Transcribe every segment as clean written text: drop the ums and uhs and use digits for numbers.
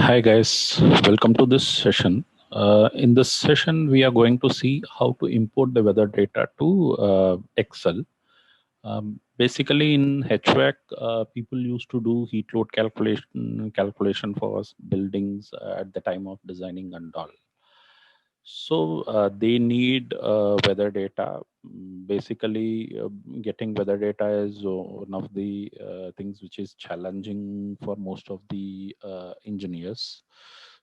Hi guys, welcome to this session. In this session, we are going to see how to import the weather data to Excel. Basically, in HVAC, people used to do heat load calculation for buildings at the time of designing and all. So they need weather data. Basically, getting weather data is one of the things which is challenging for most of the engineers.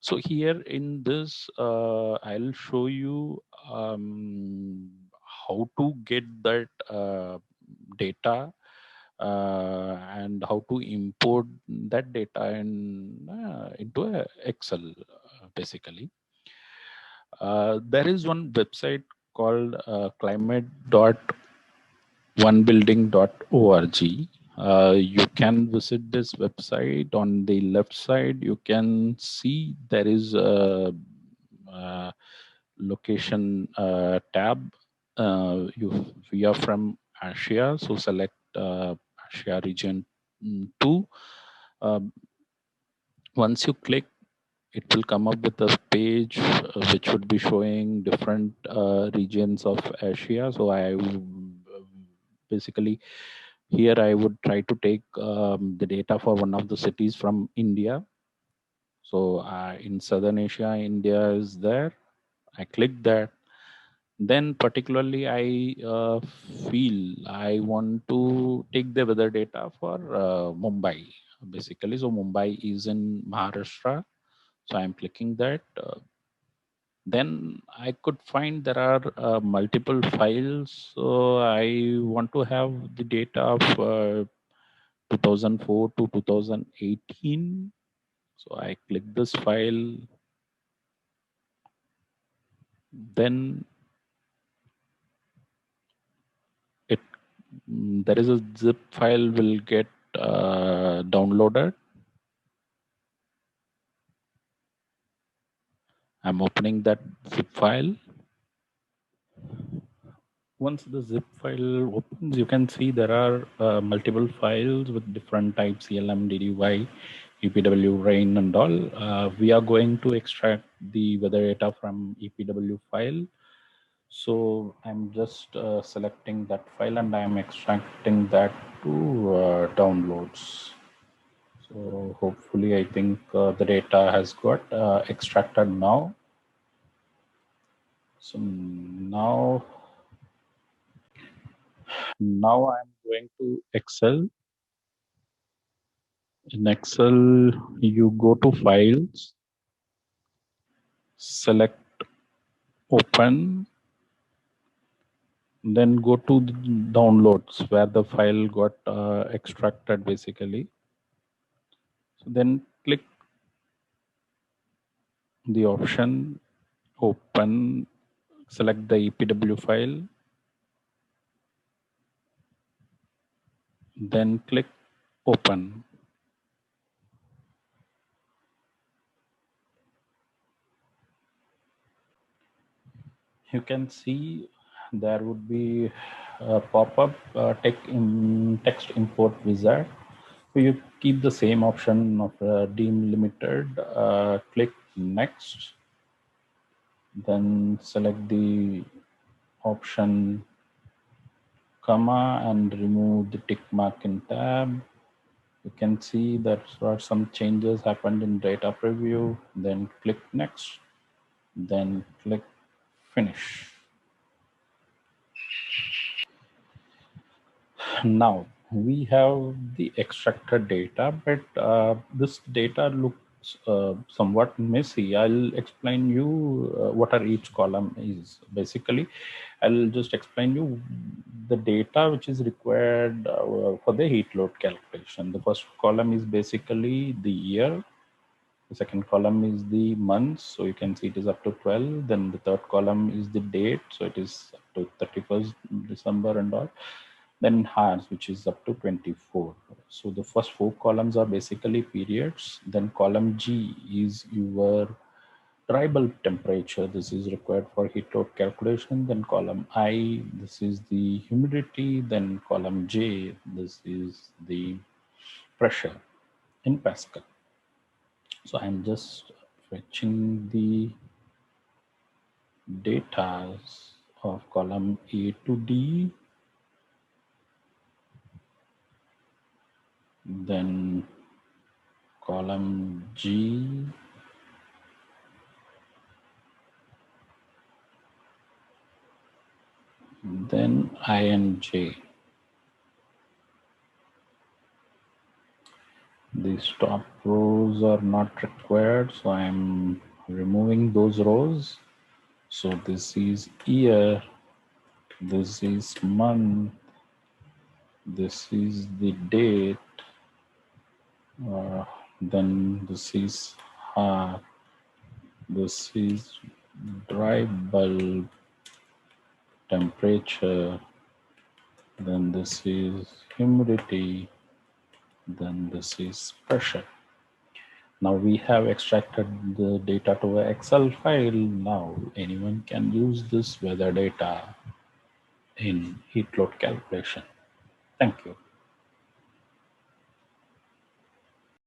So here in this, I'll show you how to get that data and how to import that data into a Excel, basically. There is one website called climate.onebuilding.org. You can visit this website. On the left side, you can see there is a location tab. We are from Asia, so select Asia region 2. Once you click, it will come up with a page which would be showing different regions of Asia. So basically here I would try to take the data for one of the cities from India. So in Southern Asia, India is there. I click that. Then particularly I feel I want to take the weather data for Mumbai, basically. So Mumbai is in Maharashtra. So I'm clicking that. Then I could find there are multiple files. So I want to have the data of 2004 to 2018. So I click this file. Then it there is a zip file will get downloaded. I'm opening that zip file. Once the zip file opens, you can see there are multiple files with different types: CLM, DDY, EPW, rain, and all. We are going to extract the weather data from EPW file. So I'm just selecting that file and I'm extracting that to downloads. So hopefully, I think the data has got extracted now. So now I'm going to Excel. In Excel, you go to Files, select Open, then go to the Downloads where the file got extracted, basically. So then click the option Open, select the EPW file, then click Open. You can see there would be a pop-up text import wizard. So you keep the same option of deem limited, click next, then select the option comma and remove the tick mark in tab. You can see that there are some changes happened in data preview, then click next, then click finish. Now we have the extracted data, but this data looks somewhat messy. I'll explain you what are each column is. Basically, I'll just explain you the data which is required for the heat load calculation. The first column is basically the year. The second column is the months, so you can see it is up to 12. Then the third column is the date, so it is up to 31st December and all. Then hours, which is up to 24. So the first four columns are basically periods. Then column G is your dry bulb temperature. This is required for heat load calculation. Then column I, this is the humidity. Then column J, this is the pressure in Pascal. So I'm just fetching the data of column A to D, then column G, then I and J. These top rows are not required, so I'm removing those rows. So this is year, this is month, this is the date, then this is this is dry bulb temperature, then this is humidity, then this is pressure. Now we have extracted the data to an Excel file. Now anyone can use this weather data in heat load calculation. Thank you.